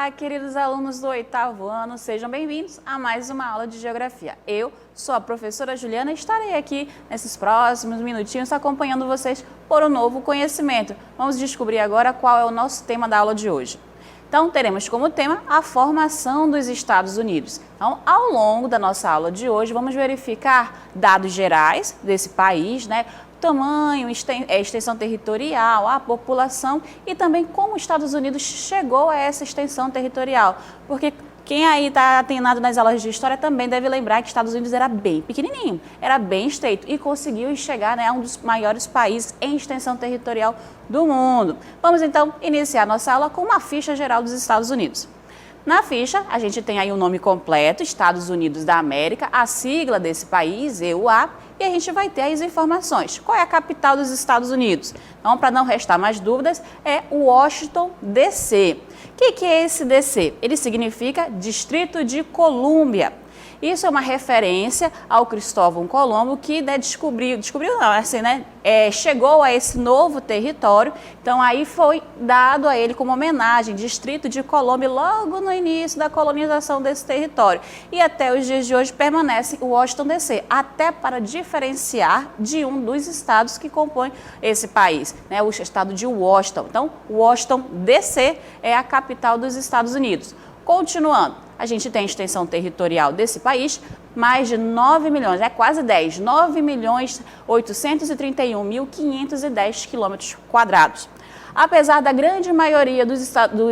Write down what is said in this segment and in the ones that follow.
Olá, queridos alunos do 8º ano, sejam bem-vindos a mais uma aula de Geografia. Eu sou a professora Juliana e estarei aqui nesses próximos minutinhos acompanhando vocês por um novo conhecimento. Vamos descobrir agora qual é o nosso tema da aula de hoje. Então, teremos como tema a formação dos Estados Unidos. Então, ao longo da nossa aula de hoje, vamos verificar dados gerais desse país, né? Tamanho, extensão territorial, a população e também como os Estados Unidos chegou a essa extensão territorial. Porque quem aí está atenado nas aulas de história também deve lembrar que os Estados Unidos era bem pequenininho, era bem estreito e conseguiu chegar, né, a um dos maiores países em extensão territorial do mundo. Vamos então iniciar nossa aula com uma ficha geral dos Estados Unidos. Na ficha, a gente tem aí o nome completo, Estados Unidos da América, a sigla desse país, EUA, e a gente vai ter as informações. Qual é a capital dos Estados Unidos? Então, para não restar mais dúvidas, é Washington, D.C. O que é esse D.C.? Ele significa Distrito de Colômbia. Isso é uma referência ao Cristóvão Colombo que, né, chegou a esse novo território. Então aí foi dado a ele como homenagem, Distrito de Colômbia, logo no início da colonização desse território. E até os dias de hoje permanece o Washington D.C., até para diferenciar de um dos estados que compõem esse país, né, o estado de Washington. Então, Washington D.C. é a capital dos Estados Unidos. Continuando, a gente tem a extensão territorial desse país, mais de 9 milhões, quase 10, 9.831.510 quilômetros quadrados. Apesar da grande maioria dos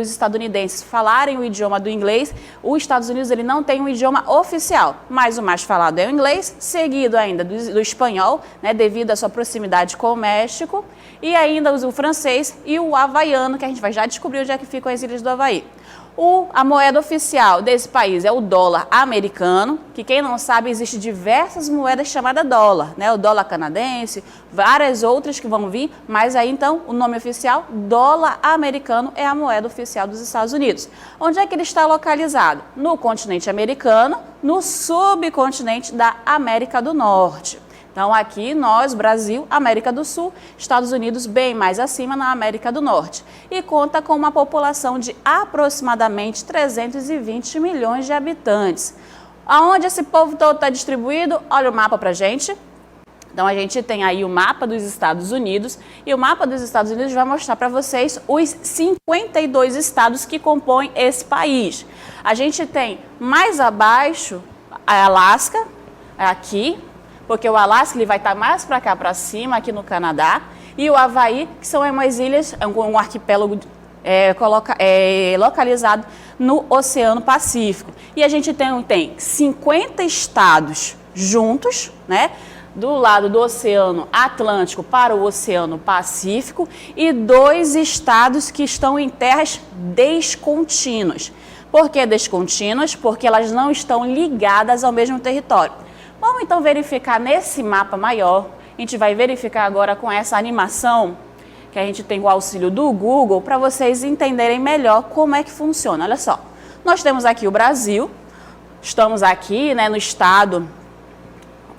estadunidenses falarem o idioma do inglês, os Estados Unidos ele não tem um idioma oficial, mas o mais falado é o inglês, seguido ainda do espanhol, né, devido à sua proximidade com o México, e ainda o francês e o havaiano, que a gente vai já descobrir onde é que ficam as ilhas do Havaí. A moeda oficial desse país é o dólar americano, que quem não sabe, existe diversas moedas chamadas dólar, né? O dólar canadense, várias outras que vão vir, mas aí então o nome oficial, dólar americano, é a moeda oficial dos Estados Unidos. Onde é que ele está localizado? No continente americano, no subcontinente da América do Norte. Então, aqui nós, Brasil, América do Sul, Estados Unidos bem mais acima na América do Norte. E conta com uma população de aproximadamente 320 milhões de habitantes. Aonde esse povo todo está distribuído? Olha o mapa para a gente. Então, a gente tem aí o mapa dos Estados Unidos. E o mapa dos Estados Unidos vai mostrar para vocês os 52 estados que compõem esse país. A gente tem mais abaixo a Alasca, aqui, porque o Alasca ele vai estar mais para cá, para cima, aqui no Canadá, e o Havaí, que são umas ilhas, um arquipélago localizado no Oceano Pacífico. E a gente tem 50 estados juntos, né, do lado do Oceano Atlântico para o Oceano Pacífico, e 2 estados que estão em terras descontínuas. Por que descontínuas? Porque elas não estão ligadas ao mesmo território. Vamos então verificar nesse mapa maior. A gente vai verificar agora com essa animação que a gente tem com o auxílio do Google para vocês entenderem melhor como é que funciona. Olha só, nós temos aqui o Brasil, estamos aqui, né, no estado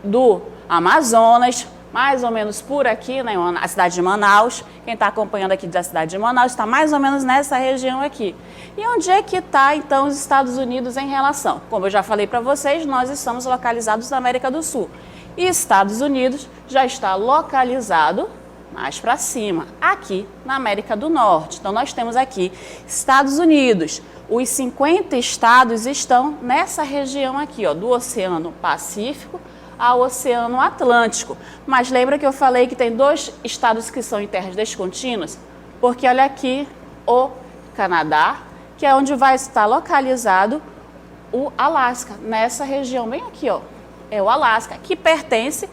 do Amazonas, mais ou menos por aqui, né, a cidade de Manaus. Quem está acompanhando aqui da cidade de Manaus está mais ou menos nessa região aqui. E onde é que está, então, os Estados Unidos em relação? Como eu já falei para vocês, nós estamos localizados na América do Sul. E Estados Unidos já está localizado mais para cima, aqui na América do Norte. Então, nós temos aqui Estados Unidos. Os 50 estados estão nessa região aqui, ó, do Oceano Pacífico ao Oceano Atlântico. Mas lembra que eu falei que tem 2 estados que são em terras descontínuas? Porque olha aqui o Canadá, que é onde vai estar localizado o Alasca, nessa região bem aqui, ó, é o Alasca, que pertence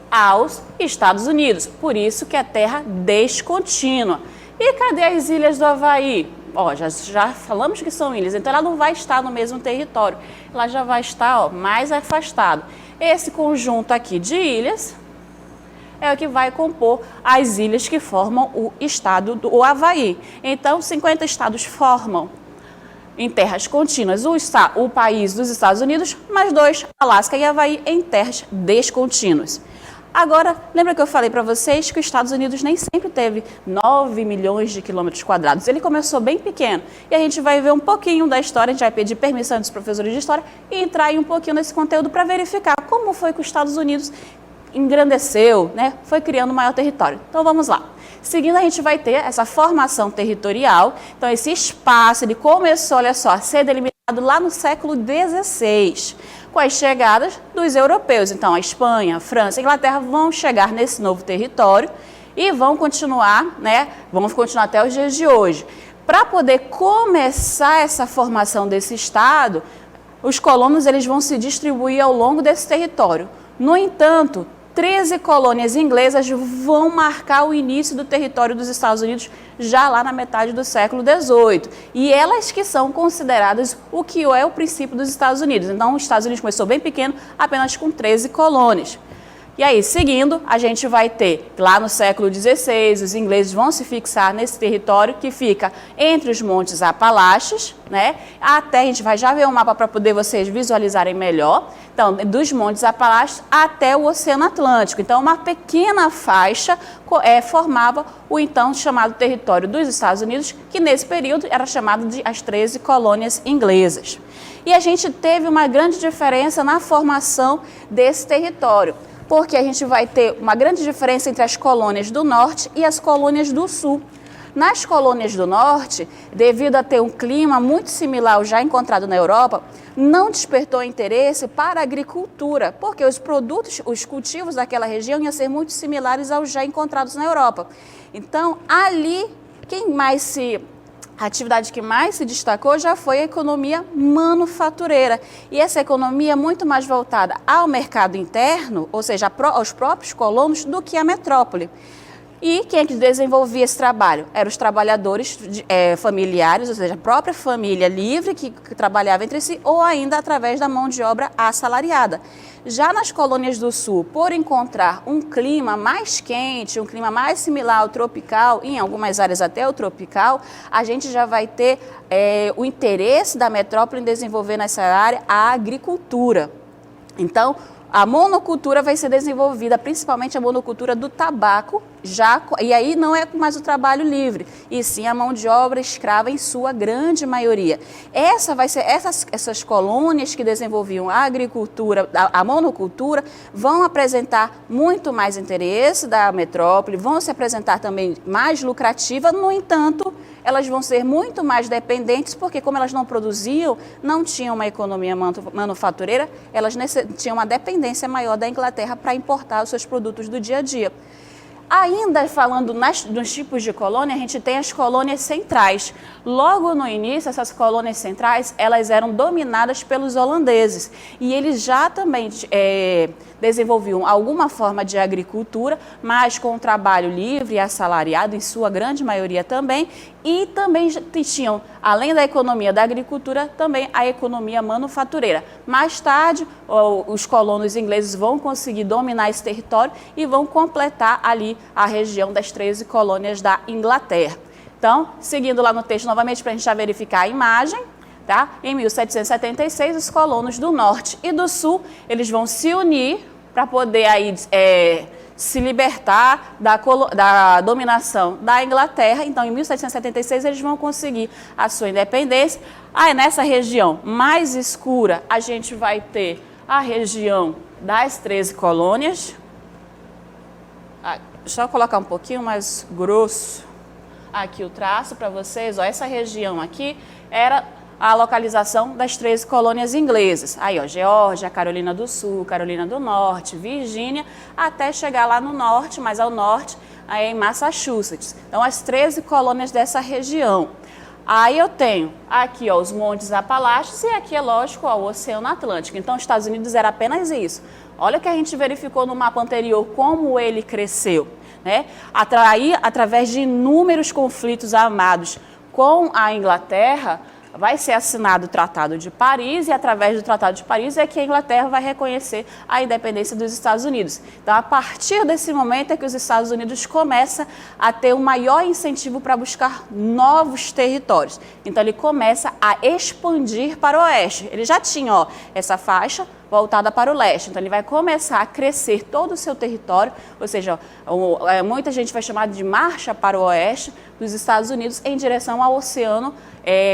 aos Estados Unidos, por isso que é terra descontínua. E cadê as ilhas do Havaí? Ó, já falamos que são ilhas, então ela não vai estar no mesmo território, ela já vai estar, ó, mais afastado. Esse conjunto aqui de ilhas é o que vai compor as ilhas que formam o estado do Havaí. Então, 50 estados formam em terras contínuas o país dos Estados Unidos, mais 2, Alasca e Havaí, em terras descontínuas. Agora, lembra que eu falei para vocês que os Estados Unidos nem sempre teve 9 milhões de quilômetros quadrados. Ele começou bem pequeno. E a gente vai ver um pouquinho da história, a gente vai pedir permissão dos professores de história e entrar aí um pouquinho nesse conteúdo para verificar como foi que os Estados Unidos engrandeceu, né? Foi criando um maior território. Então vamos lá. Seguindo, a gente vai ter essa formação territorial. Então esse espaço, ele começou, olha só, a ser delimitado lá no século XVI, com as chegadas dos europeus. Então a Espanha, a França, a Inglaterra vão chegar nesse novo território e vão continuar, né? Vão continuar até os dias de hoje. Para poder começar essa formação desse estado, os colonos eles vão se distribuir ao longo desse território. No entanto, 13 colônias inglesas vão marcar o início do território dos Estados Unidos já lá na metade do século XVIII. E elas que são consideradas o que é o princípio dos Estados Unidos. Então, os Estados Unidos começou bem pequeno, apenas com 13 colônias. E aí, seguindo, a gente vai ter, lá no século XVI, os ingleses vão se fixar nesse território que fica entre os Montes Apalaches, né? Até, a gente vai já ver um mapa para poder vocês visualizarem melhor. Então, dos Montes Apalaches até o Oceano Atlântico. Então, uma pequena faixa formava o então chamado território dos Estados Unidos, que nesse período era chamado de as 13 colônias inglesas. E a gente teve uma grande diferença na formação desse território, porque a gente vai ter uma grande diferença entre as colônias do norte e as colônias do sul. Nas colônias do norte, devido a ter um clima muito similar ao já encontrado na Europa, não despertou interesse para a agricultura, porque os produtos, os cultivos daquela região iam ser muito similares aos já encontrados na Europa. Então, ali, a atividade que mais se destacou já foi a economia manufatureira. E essa economia é muito mais voltada ao mercado interno, ou seja, aos próprios colonos, do que à metrópole. E quem é que desenvolvia esse trabalho? Eram os trabalhadores familiares, ou seja, a própria família livre que trabalhava entre si, ou ainda através da mão de obra assalariada. Já nas colônias do sul, por encontrar um clima mais quente, um clima mais similar ao tropical, em algumas áreas até o tropical, a gente já vai ter o interesse da metrópole em desenvolver nessa área a agricultura. Então, a monocultura vai ser desenvolvida, principalmente a monocultura do tabaco, e aí não é mais o trabalho livre, e sim a mão de obra escrava em sua grande maioria. Essas colônias que desenvolviam a agricultura, a monocultura, vão apresentar muito mais interesse da metrópole, vão se apresentar também mais lucrativa, no entanto, elas vão ser muito mais dependentes, porque como elas não produziam, não tinham uma economia manufatureira, elas tinham uma dependência maior da Inglaterra para importar os seus produtos do dia a dia. Ainda falando nos tipos de colônia, a gente tem as colônias centrais. Logo no início, essas colônias centrais, elas eram dominadas pelos holandeses. E eles já também desenvolviam alguma forma de agricultura, mas com trabalho livre e assalariado, em sua grande maioria também. E também tinham, além da economia da agricultura, também a economia manufatureira. Mais tarde, os colonos ingleses vão conseguir dominar esse território e vão completar ali a região das 13 colônias da Inglaterra. Então, seguindo lá no texto novamente para a gente já verificar a imagem, tá? Em 1776, os colonos do norte e do sul, eles vão se unir para poder aí, se libertar da dominação da Inglaterra. Então, em 1776, eles vão conseguir a sua independência. Nessa região mais escura, a gente vai ter a região das 13 colônias. Deixa eu colocar um pouquinho mais grosso aqui o traço para vocês. Essa região aqui era a localização das 13 colônias inglesas. Aí, Geórgia, Carolina do Sul, Carolina do Norte, Virgínia, até chegar lá no norte, mais ao norte, aí em Massachusetts. Então, as 13 colônias dessa região. Aí eu tenho aqui os Montes Apalaches e aqui, é lógico, o Oceano Atlântico. Então, os Estados Unidos era apenas isso. Olha o que a gente verificou no mapa anterior, como ele cresceu, né? Através de inúmeros conflitos armados com a Inglaterra, vai ser assinado o Tratado de Paris, e através do Tratado de Paris é que a Inglaterra vai reconhecer a independência dos Estados Unidos. Então, a partir desse momento é que os Estados Unidos começam a ter um maior incentivo para buscar novos territórios. Então, ele começa a expandir para o oeste. Ele já tinha essa faixa voltada para o leste. Então, ele vai começar a crescer todo o seu território, ou seja, muita gente vai chamar de marcha para o oeste dos Estados Unidos em direção ao Oceano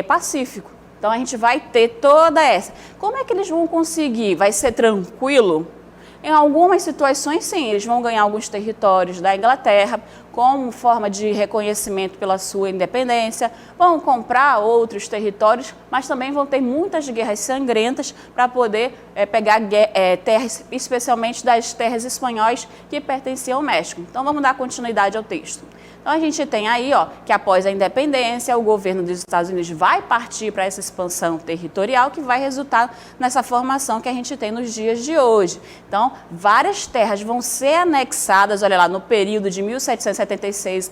Pacífico. Então, a gente vai ter toda essa. Como é que eles vão conseguir? Vai ser tranquilo? Em algumas situações, sim, eles vão ganhar alguns territórios da Inglaterra como forma de reconhecimento pela sua independência, vão comprar outros territórios, mas também vão ter muitas guerras sangrentas para poder pegar terras, especialmente das terras espanhóis que pertenciam ao México. Então, vamos dar continuidade ao texto. Então, a gente tem aí, que após a independência, o governo dos Estados Unidos vai partir para essa expansão territorial que vai resultar nessa formação que a gente tem nos dias de hoje. Então, várias terras vão ser anexadas, olha lá, no período de 1776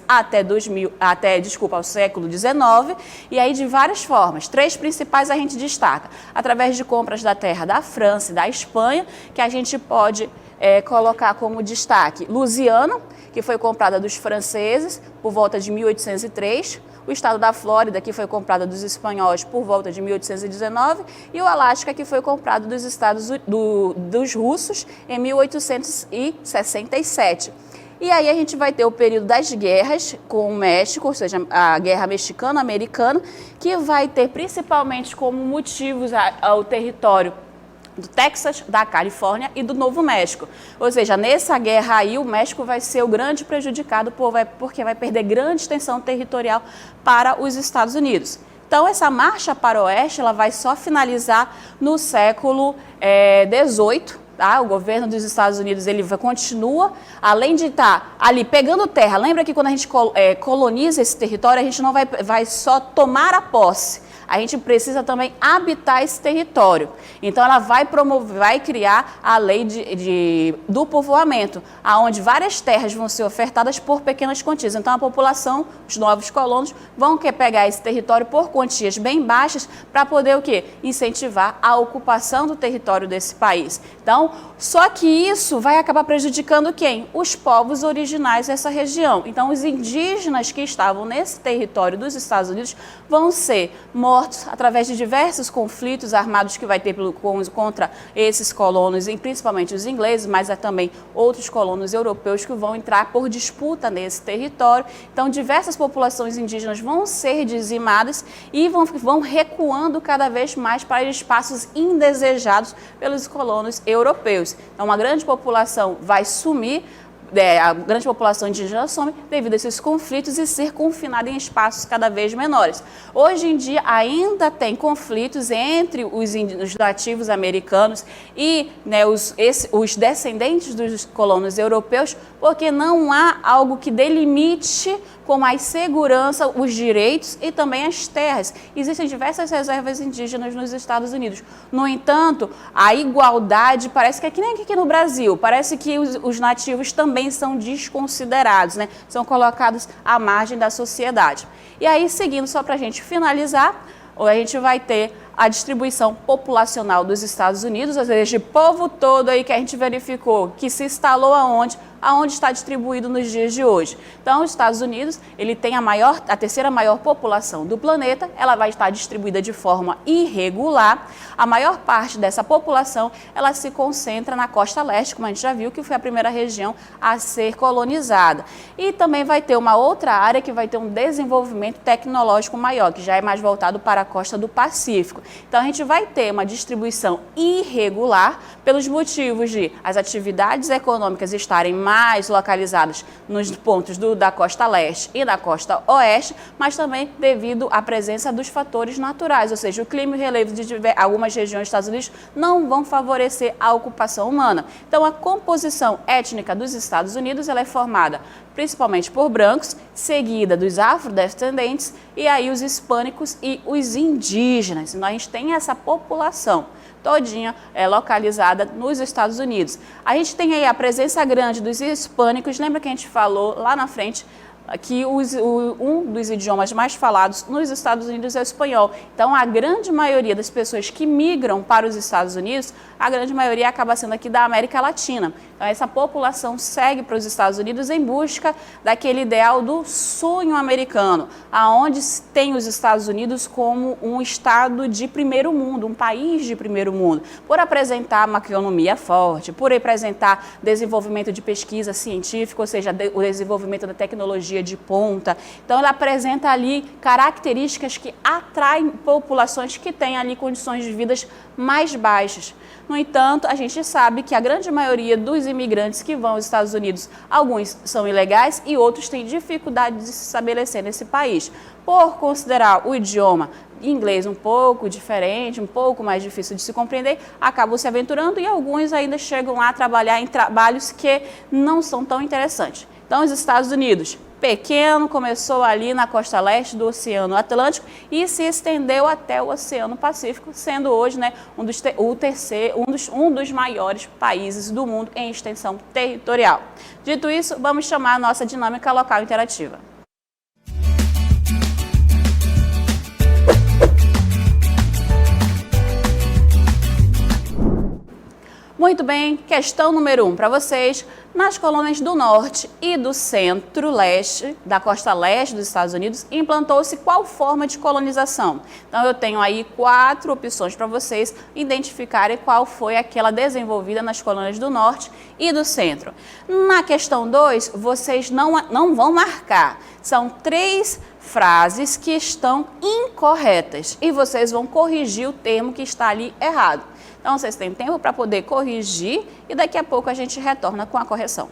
ao século XIX, e aí de várias formas. 3 principais a gente destaca, através de compras da terra da França e da Espanha, que a gente pode colocar como destaque Louisiana, que foi comprada dos franceses por volta de 1803, o estado da Flórida, que foi comprado dos espanhóis por volta de 1819, e o Alasca, que foi comprado dos russos em 1867. E aí a gente vai ter o período das guerras com o México, ou seja, a guerra mexicano-americana, que vai ter principalmente como motivos ao território do Texas, da Califórnia e do Novo México. Ou seja, nessa guerra aí, o México vai ser o grande prejudicado porque vai perder grande extensão territorial para os Estados Unidos. Então, essa marcha para o oeste, ela vai só finalizar no século XVIII. Tá? O governo dos Estados Unidos ele continua, além de estar ali pegando terra. Lembra que quando a gente coloniza esse território, a gente não vai só tomar a posse. A gente precisa também habitar esse território. Então, ela vai criar a lei do povoamento, onde várias terras vão ser ofertadas por pequenas quantias. Então, a população, os novos colonos, vão pegar esse território por quantias bem baixas para poder o quê? Incentivar a ocupação do território desse país. Então, só que isso vai acabar prejudicando quem? Os povos originais dessa região. Então, os indígenas que estavam nesse território dos Estados Unidos vão ser mortos através de diversos conflitos armados que vai ter contra esses colonos, e principalmente os ingleses, mas também outros colonos europeus que vão entrar por disputa nesse território. Então, diversas populações indígenas vão ser dizimadas e vão recuando cada vez mais para espaços indesejados pelos colonos europeus. Então, uma grande população vai sumir, a grande população indígena some devido a esses conflitos e ser confinada em espaços cada vez menores. Hoje em dia ainda tem conflitos entre os nativos americanos e os descendentes dos colonos europeus, porque não há algo que delimite com mais segurança os direitos e também as terras. Existem diversas reservas indígenas nos Estados Unidos. No entanto, a igualdade parece que é que nem aqui no Brasil. Parece que os nativos também são desconsiderados, né? São colocados à margem da sociedade. E aí, seguindo, só para a gente finalizar, a gente vai ter a distribuição populacional dos Estados Unidos, ou seja, o povo todo aí que a gente verificou que se instalou aonde está distribuído nos dias de hoje. Então, os Estados Unidos, ele tem a terceira maior população do planeta, ela vai estar distribuída de forma irregular. A maior parte dessa população, ela se concentra na costa leste, como a gente já viu, que foi a primeira região a ser colonizada. E também vai ter uma outra área que vai ter um desenvolvimento tecnológico maior, que já é mais voltado para a costa do Pacífico. Então, a gente vai ter uma distribuição irregular pelos motivos de as atividades econômicas estarem mais localizadas nos pontos da costa leste e da costa oeste, mas também devido à presença dos fatores naturais, ou seja, o clima e o relevo de algumas regiões dos Estados Unidos não vão favorecer a ocupação humana. Então, a composição étnica dos Estados Unidos ela é formada principalmente por brancos, seguida dos afrodescendentes e aí os hispânicos e os indígenas. Então, a gente tem essa população todinha localizada nos Estados Unidos. A gente tem aí a presença grande dos hispânicos, lembra que a gente falou lá na frente que um dos idiomas mais falados nos Estados Unidos é o espanhol. Então, a grande maioria das pessoas que migram para os Estados Unidos, a grande maioria acaba sendo aqui da América Latina. Então, essa população segue para os Estados Unidos em busca daquele ideal do sonho americano, aonde tem os Estados Unidos como um estado de primeiro mundo, um país de primeiro mundo, por apresentar uma economia forte, por apresentar desenvolvimento de pesquisa científica, ou seja, o desenvolvimento da tecnologia de ponta. Então, ela apresenta ali características que atraem populações que têm ali condições de vida mais baixas. No entanto, a gente sabe que a grande maioria dos imigrantes que vão aos Estados Unidos, alguns são ilegais e outros têm dificuldade de se estabelecer nesse país. Por considerar o idioma inglês um pouco diferente, um pouco mais difícil de se compreender, acabam se aventurando e alguns ainda chegam lá a trabalhar em trabalhos que não são tão interessantes. Então, os Estados Unidos, pequeno, começou ali na costa leste do Oceano Atlântico e se estendeu até o Oceano Pacífico, sendo hoje, né, um dos maiores países do mundo em extensão territorial. Dito isso, vamos chamar a nossa dinâmica local interativa. Muito bem, questão número 1 para vocês. Nas colônias do norte e do centro-leste, da costa leste dos Estados Unidos, implantou-se qual forma de colonização? Então, eu tenho aí 4 opções para vocês identificarem qual foi aquela desenvolvida nas colônias do norte e do centro. Na questão 2, vocês não vão marcar. São 3 frases que estão incorretas e vocês vão corrigir o termo que está ali errado. Então, vocês têm tempo para poder corrigir e daqui a pouco a gente retorna com a correção.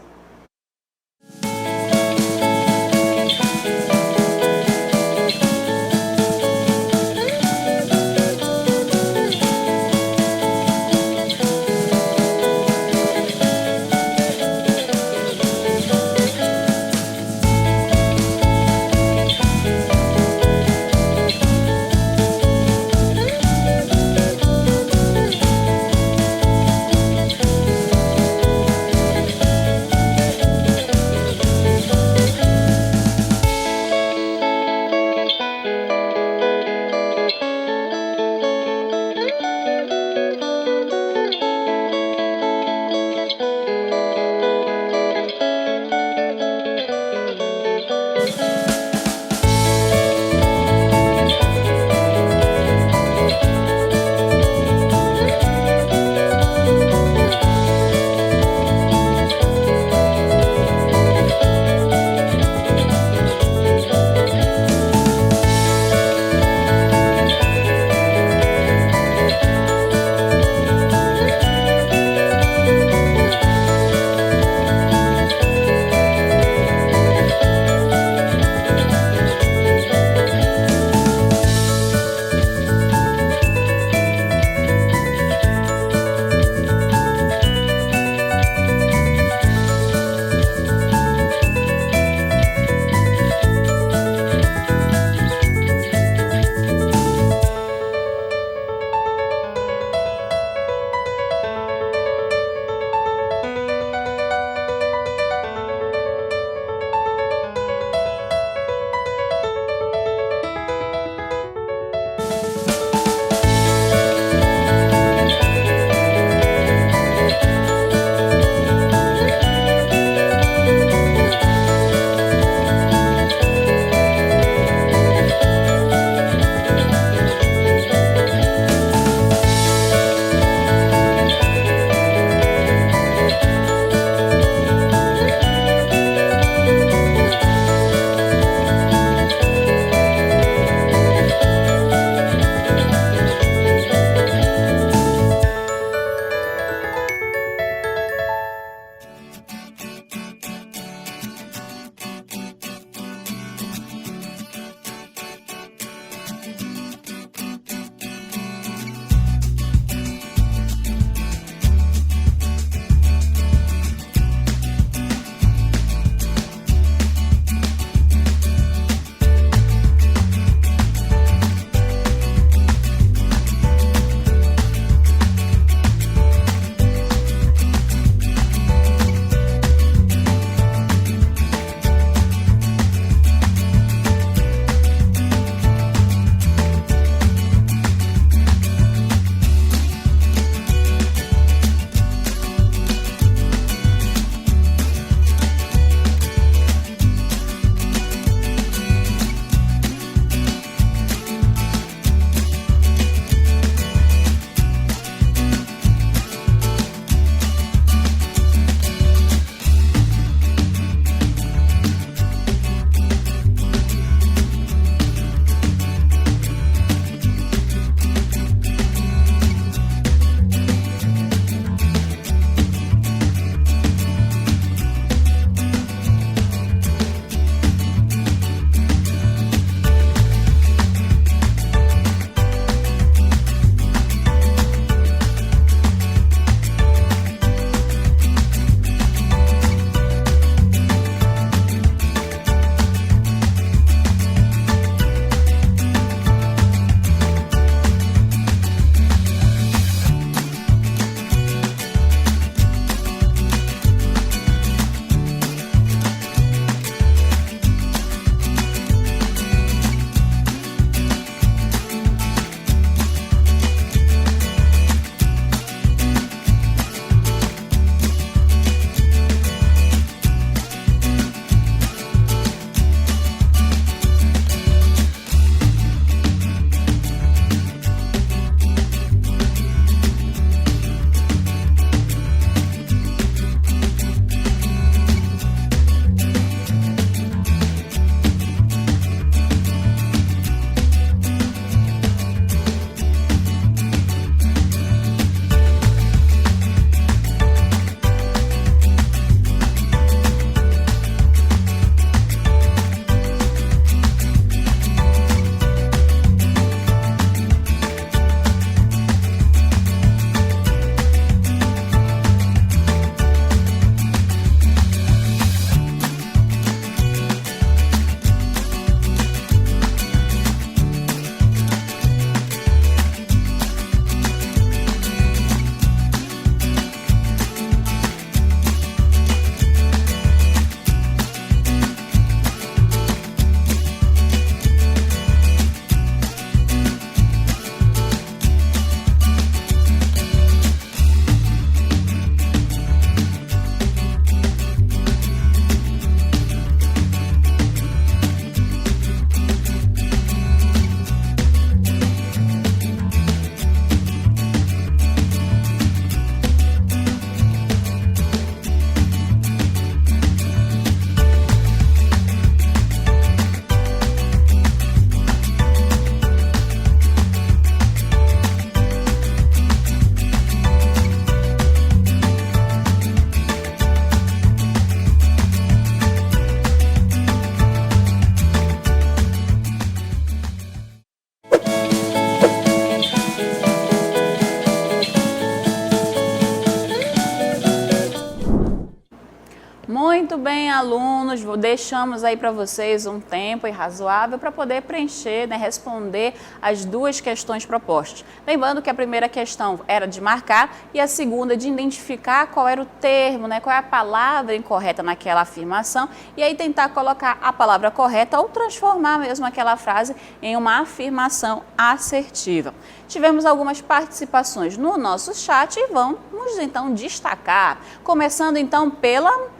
Muito bem, alunos, deixamos aí para vocês um tempo razoável para poder preencher, né, responder as duas questões propostas. Lembrando que a primeira questão era de marcar e a segunda de identificar qual era o termo, né, qual é a palavra incorreta naquela afirmação e aí tentar colocar a palavra correta ou transformar mesmo aquela frase em uma afirmação assertiva. Tivemos algumas participações no nosso chat e vamos então destacar, começando então pelo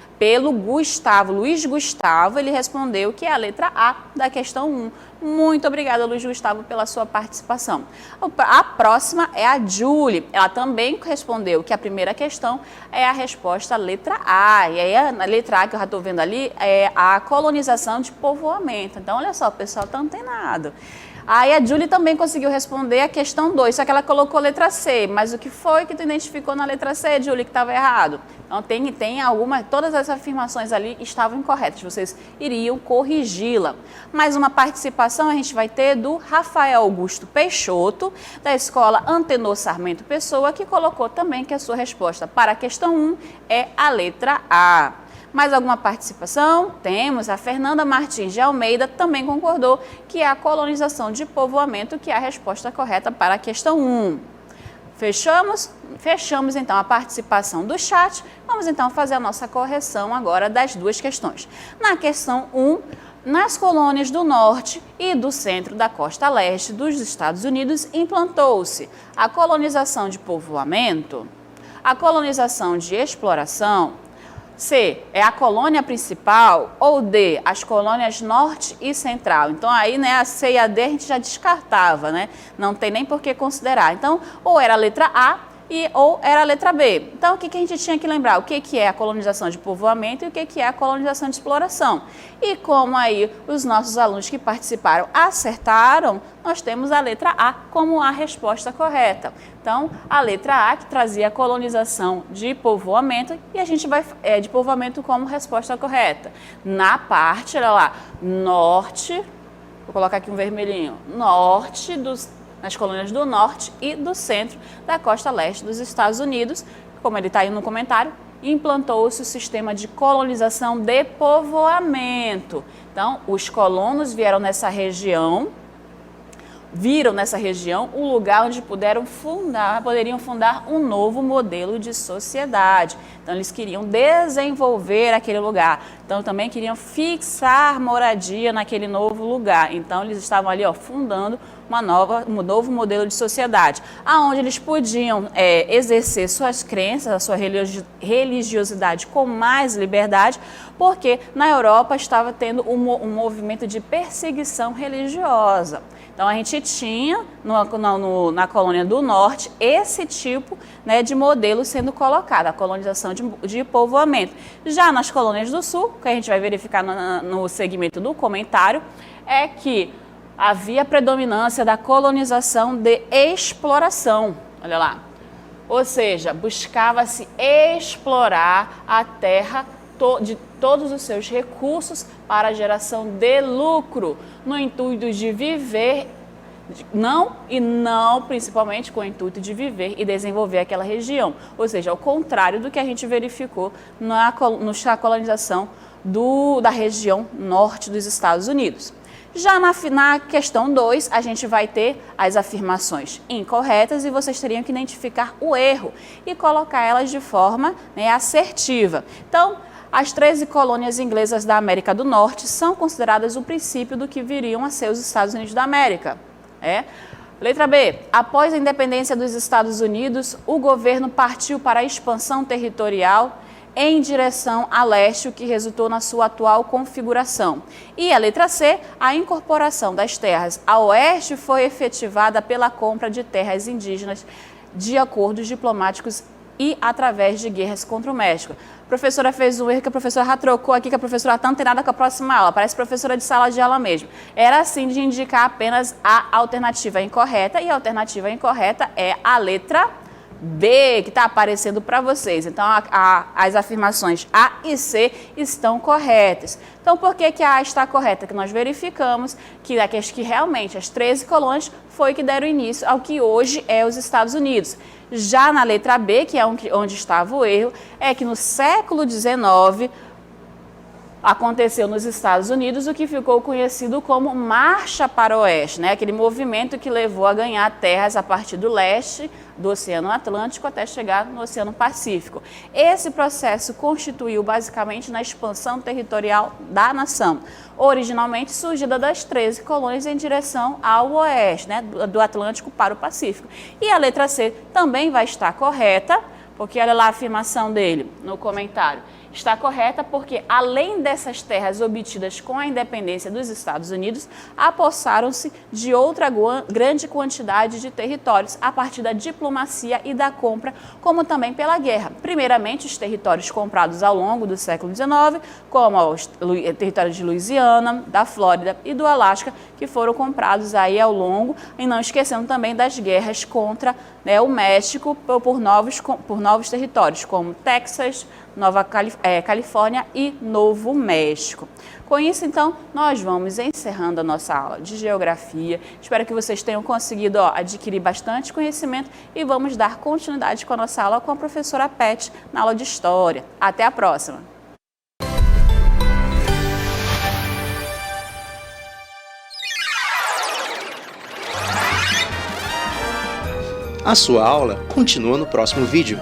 Gustavo. Luiz Gustavo, ele respondeu que é a letra A da questão 1. Muito obrigada, Luiz Gustavo, pela sua participação. A próxima é a Julie. Ela também respondeu que a primeira questão é a resposta letra A. E aí a letra A que eu já estou vendo ali é a colonização de povoamento. Então, olha só, o pessoal está antenado. Aí a Julie também conseguiu responder a questão 2, só que ela colocou letra C. Mas o que foi que tu identificou na letra C, Julie, que estava errado? Então tem alguma, todas as afirmações ali estavam incorretas, vocês iriam corrigi-la. Mais uma participação a gente vai ter do Rafael Augusto Peixoto, da escola Antenor Sarmento Pessoa, que colocou também que a sua resposta para a questão 1 é a letra A. Mais alguma participação? Temos. A Fernanda Martins de Almeida também concordou que é a colonização de povoamento que é a resposta correta para a questão 1. Fechamos? Fechamos então a participação do chat. Vamos então fazer a nossa correção agora das duas questões. Na questão 1, nas colônias do norte e do centro da costa leste dos Estados Unidos implantou-se a colonização de povoamento, a colonização de exploração, C, é a colônia principal, ou D, as colônias norte e central. Então aí, né, a C e a D a gente já descartava, né? Não tem nem por que considerar. Então, ou era a letra A ou era a letra B. Então, o que a gente tinha que lembrar? O que é a colonização de povoamento e o que é a colonização de exploração. E como aí os nossos alunos que participaram acertaram, nós temos a letra A como a resposta correta. Então, a letra A que trazia a colonização de povoamento e a gente vai de povoamento como resposta correta. Na parte, olha lá, norte, vou colocar aqui um vermelhinho, norte nas colônias do norte e do centro da costa leste dos Estados Unidos, como ele está aí no comentário, implantou-se o sistema de colonização de povoamento. Então, os colonos viram nessa região um lugar onde poderiam fundar um novo modelo de sociedade. Então, eles queriam desenvolver aquele lugar. Então, também queriam fixar moradia naquele novo lugar. Então, eles estavam ali, fundando um novo modelo de sociedade, aonde eles podiam exercer suas crenças, a sua religiosidade com mais liberdade, porque na Europa estava tendo um movimento de perseguição religiosa. Então, a gente tinha na colônia do norte esse tipo, né, de modelo sendo colocado, a colonização de povoamento. Já nas colônias do sul, que a gente vai verificar no segmento do comentário, é que havia predominância da colonização de exploração. Olha lá. Ou seja, buscava-se explorar a terra de todos os seus recursos para a geração de lucro, no intuito de viver, não principalmente com o intuito de viver e desenvolver aquela região. Ou seja, ao contrário do que a gente verificou na colonização da região norte dos Estados Unidos. Já na questão 2, a gente vai ter as afirmações incorretas e vocês teriam que identificar o erro e colocar elas de forma, né, assertiva. Então, as 13 colônias inglesas da América do Norte são consideradas o princípio do que viriam a ser os Estados Unidos da América. Letra B. Após a independência dos Estados Unidos, o governo partiu para a expansão territorial em direção a leste, o que resultou na sua atual configuração. E a letra C, a incorporação das terras a oeste foi efetivada pela compra de terras indígenas de acordos diplomáticos e através de guerras contra o México. A professora fez um erro que a professora já trocou aqui, que a professora está antenada com a próxima aula, parece professora de sala de aula mesmo. Era assim de indicar apenas a alternativa incorreta, e a alternativa incorreta é a letra B, que está aparecendo para vocês. Então, as afirmações A e C estão corretas. Então, por que a A está correta? Que nós verificamos que realmente as 13 colônias foi que deram início ao que hoje é os Estados Unidos. Já na letra B, que é onde estava o erro, é que no século XIX aconteceu nos Estados Unidos o que ficou conhecido como Marcha para o Oeste, né? Aquele movimento que levou a ganhar terras a partir do leste do Oceano Atlântico até chegar no Oceano Pacífico. Esse processo constituiu basicamente na expansão territorial da nação, originalmente surgida das 13 colônias em direção ao oeste, né? Do Atlântico para o Pacífico. E a letra C também vai estar correta, porque olha lá a afirmação dele no comentário. Está correta porque, além dessas terras obtidas com a independência dos Estados Unidos, apossaram-se de outra grande quantidade de territórios a partir da diplomacia e da compra, como também pela guerra. Primeiramente, os territórios comprados ao longo do século XIX, como os territórios de Louisiana, da Flórida e do Alasca, que foram comprados aí ao longo, e não esquecendo também das guerras contra, né, o México por novos territórios, como Texas, Nova Califórnia e Novo México. Com isso, então, nós vamos encerrando a nossa aula de Geografia. Espero que vocês tenham conseguido adquirir bastante conhecimento e vamos dar continuidade com a nossa aula com a professora Pet na aula de História. Até a próxima! A sua aula continua no próximo vídeo.